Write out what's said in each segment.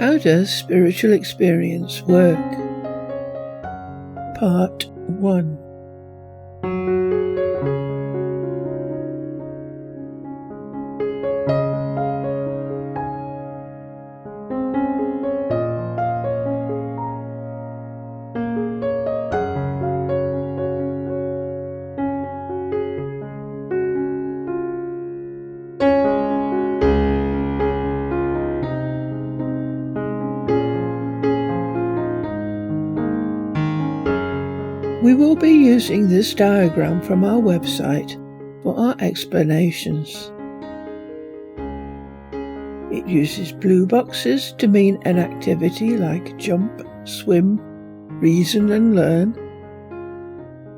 How does spiritual experience work? Part 1. We will be using this diagram from our website for our explanations. It uses blue boxes to mean an activity like jump, swim, reason and learn,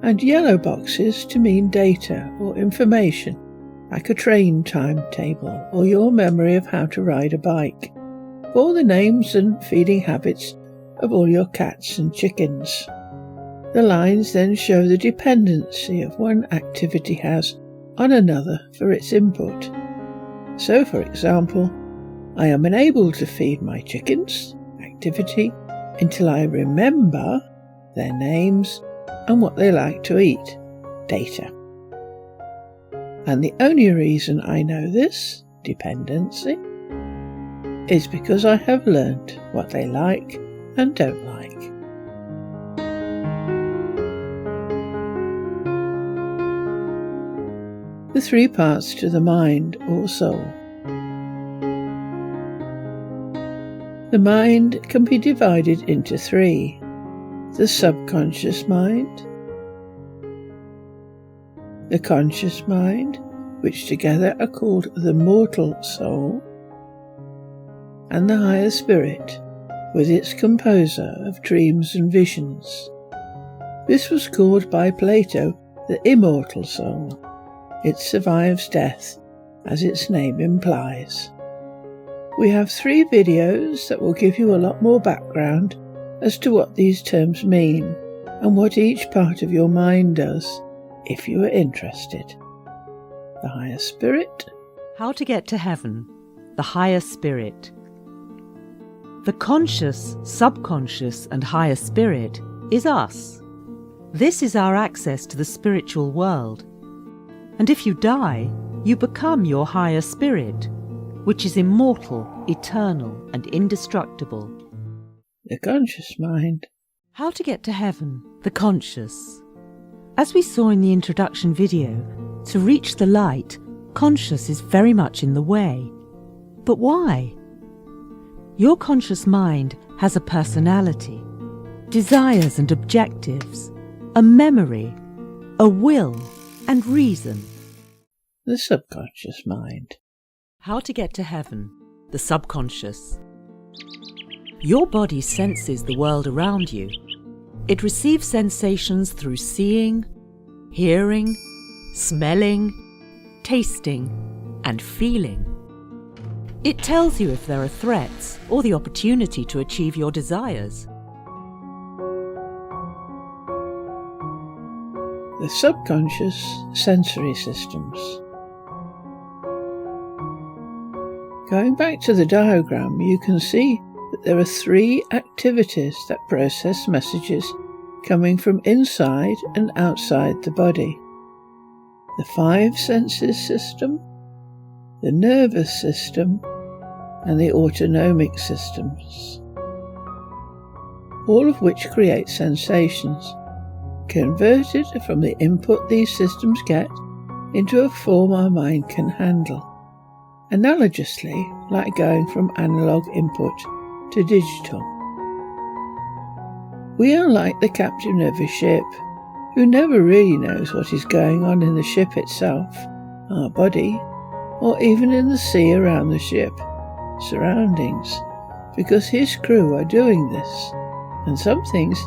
and yellow boxes to mean data or information like a train timetable or your memory of how to ride a bike, or the names and feeding habits of all your cats and chickens. The lines then show the dependency of one activity has on another for its input. So, for example, I am unable to feed my chickens, activity, until I remember their names and what they like to eat, data. And the only reason I know this, dependency, is because I have learnt what they like and don't like. The 3 parts to the mind or soul. The mind can be divided into 3. The subconscious mind, the conscious mind, which together are called the mortal soul, and the higher spirit, with its composer of dreams and visions. This was called by Plato the immortal soul. It survives death, as its name implies. We have 3 videos that will give you a lot more background as to what these terms mean and what each part of your mind does, if you are interested. The higher spirit. How to get to heaven. The higher spirit. The conscious, subconscious and higher spirit is us. This is our access to the spiritual world. And if you die, you become your higher spirit, which is immortal, eternal, and indestructible. The conscious mind. How to get to heaven. The conscious. As we saw in the introduction video, to reach the light, conscious is very much in the way. But why? Your conscious mind has a personality, desires and objectives, a memory, a will, and reason. The subconscious mind. How to get to heaven. The subconscious. Your body senses the world around you. It receives sensations through seeing, hearing, smelling, tasting, and feeling. It tells you if there are threats or the opportunity to achieve your desires. The subconscious sensory systems. Going back to the diagram, you can see that there are 3 activities that process messages coming from inside and outside the body. The 5 senses system, the nervous system, and the autonomic systems, all of which create sensations, converted from the input these systems get into a form our mind can handle, analogously like going from analog input to digital. We are like the captain of a ship, who never really knows what is going on in the ship itself, our body, or even in the sea around the ship, surroundings, because his crew are doing this, and some things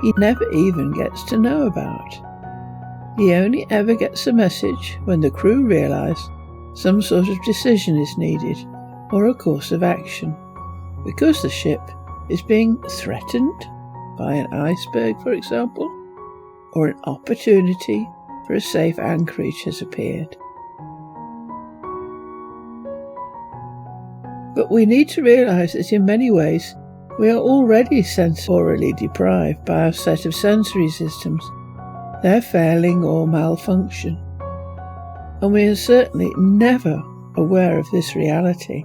he never even gets to know about. He only ever gets a message when the crew realise some sort of decision is needed or a course of action, because the ship is being threatened by an iceberg, for example, or an opportunity for a safe anchorage has appeared. But we need to realise that in many ways we are already sensorily deprived by our set of sensory systems, their failing or malfunction. And we are certainly never aware of this reality.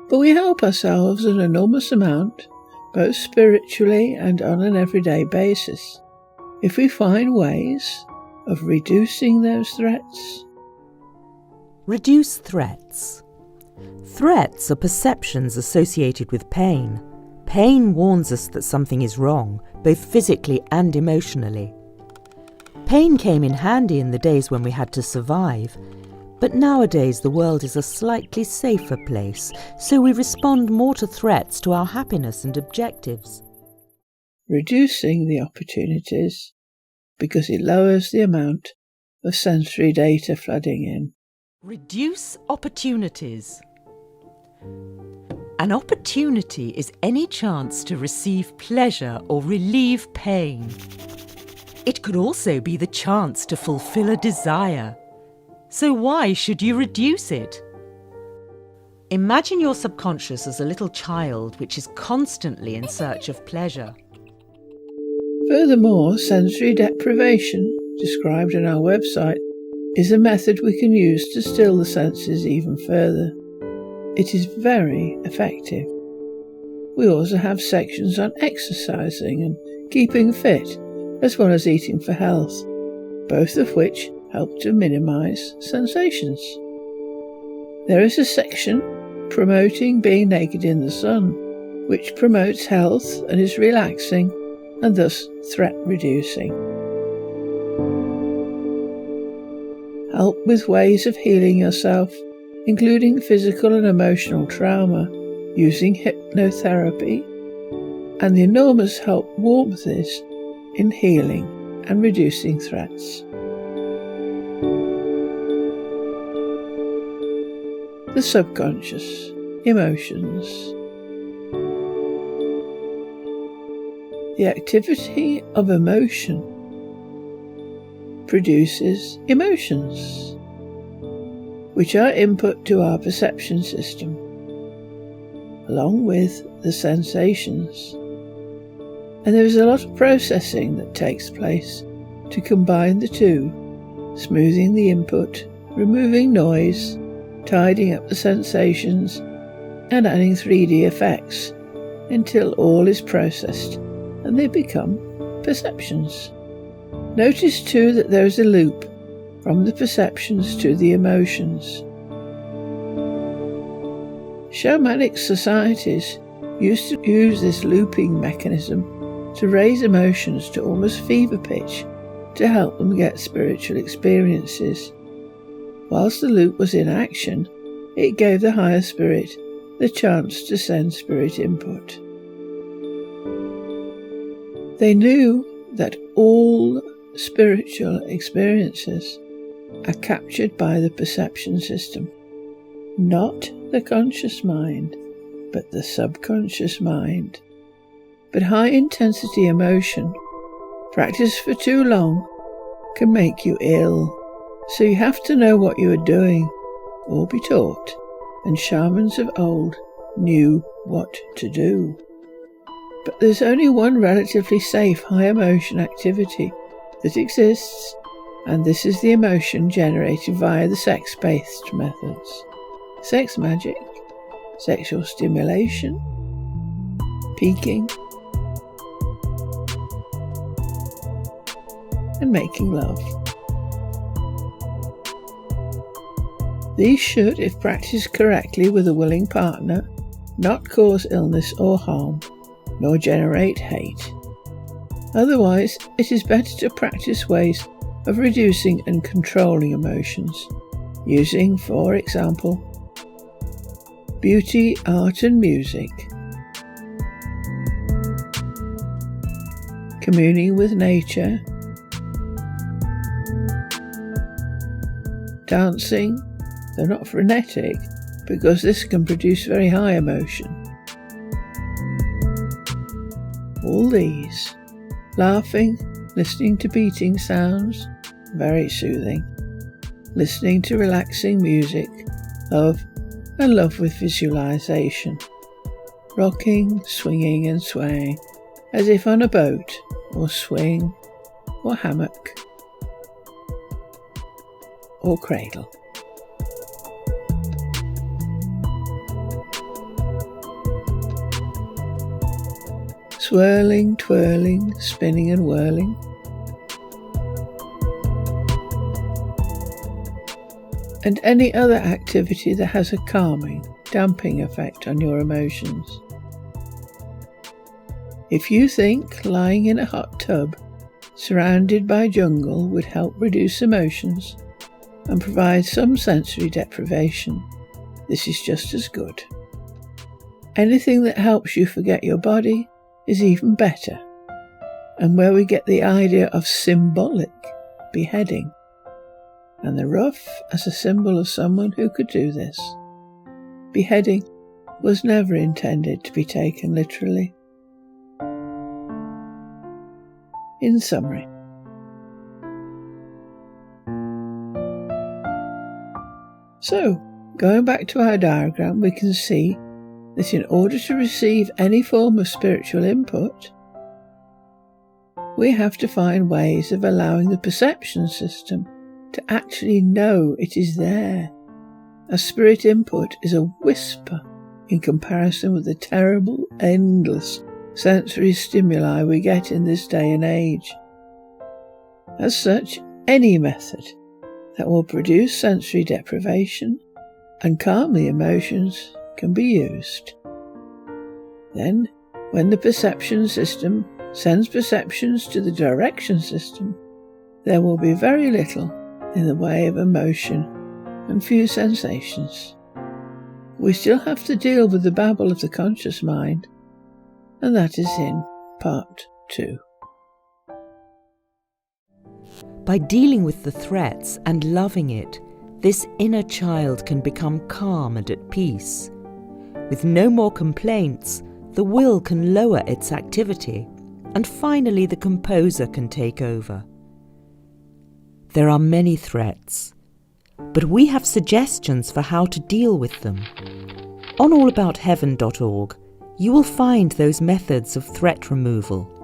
But we help ourselves an enormous amount, both spiritually and on an everyday basis, if we find ways of reducing those threats. Reduce threats. Threats are perceptions associated with pain. Pain warns us that something is wrong, both physically and emotionally. Pain came in handy in the days when we had to survive, but nowadays the world is a slightly safer place, so we respond more to threats to our happiness and objectives. Reducing the opportunities because it lowers the amount of sensory data flooding in. Reduce opportunities. An opportunity is any chance to receive pleasure or relieve pain. It could also be the chance to fulfill a desire. So why should you reduce it? Imagine your subconscious as a little child which is constantly in search of pleasure. Furthermore, sensory deprivation, described on our website, is a method we can use to still the senses even further. It is very effective. We also have sections on exercising and keeping fit, as well as eating for health, both of which help to minimise sensations. There is a section promoting being naked in the sun, which promotes health and is relaxing and thus threat reducing. Help with ways of healing yourself, including physical and emotional trauma, using hypnotherapy, and the enormous help warmth is in healing and reducing threats. The subconscious, emotions. The activity of emotion produces emotions, which are input to our perception system, along with the sensations. And there is a lot of processing that takes place to combine the two, smoothing the input, removing noise, tidying up the sensations, and adding 3D effects until all is processed and they become perceptions. Notice too that there is a loop from the perceptions to the emotions. Shamanic societies used to use this looping mechanism to raise emotions to almost fever pitch to help them get spiritual experiences. Whilst the loop was in action, it gave the higher spirit the chance to send spirit input. They knew that all spiritual experiences are captured by the perception system, not the conscious mind, but the subconscious mind. But high-intensity emotion, practiced for too long, can make you ill. So you have to know what you are doing, or be taught, and shamans of old knew what to do. But there's only one relatively safe high-emotion activity that exists, and this is the emotion generated via the sex-based methods. Sex magic, sexual stimulation, peaking, and making love. These should, if practiced correctly with a willing partner, not cause illness or harm, nor generate hate. Otherwise, it is better to practice ways of reducing and controlling emotions, using, for example, beauty, art and music, communing with nature, dancing, though not frenetic, because this can produce very high emotion. All these, laughing, listening to beating sounds, very soothing. listening to relaxing music of and love with visualization, rocking, swinging and swaying as if on a boat or swing or hammock or cradle. Swirling, twirling, spinning and whirling. And any other activity that has a calming, damping effect on your emotions. If you think lying in a hot tub, surrounded by jungle, would help reduce emotions and provide some sensory deprivation, this is just as good. Anything that helps you forget your body is even better, and where we get the idea of symbolic beheading, and the ruff as a symbol of someone who could do this. Beheading was never intended to be taken literally. In summary, so going back to our diagram, we can see that in order to receive any form of spiritual input, we have to find ways of allowing the perception system to actually know it is there. A spirit input is a whisper in comparison with the terrible, endless sensory stimuli we get in this day and age. As such, any method that will produce sensory deprivation and calm the emotions can be used. Then, when the perception system sends perceptions to the direction system, there will be very little in the way of emotion and few sensations. We still have to deal with the babble of the conscious mind, and that is in part 2. By dealing with the threats and loving it, this inner child can become calm and at peace. With no more complaints, the will can lower its activity, and finally the composer can take over. There are many threats, but we have suggestions for how to deal with them. On allaboutheaven.org, you will find those methods of threat removal.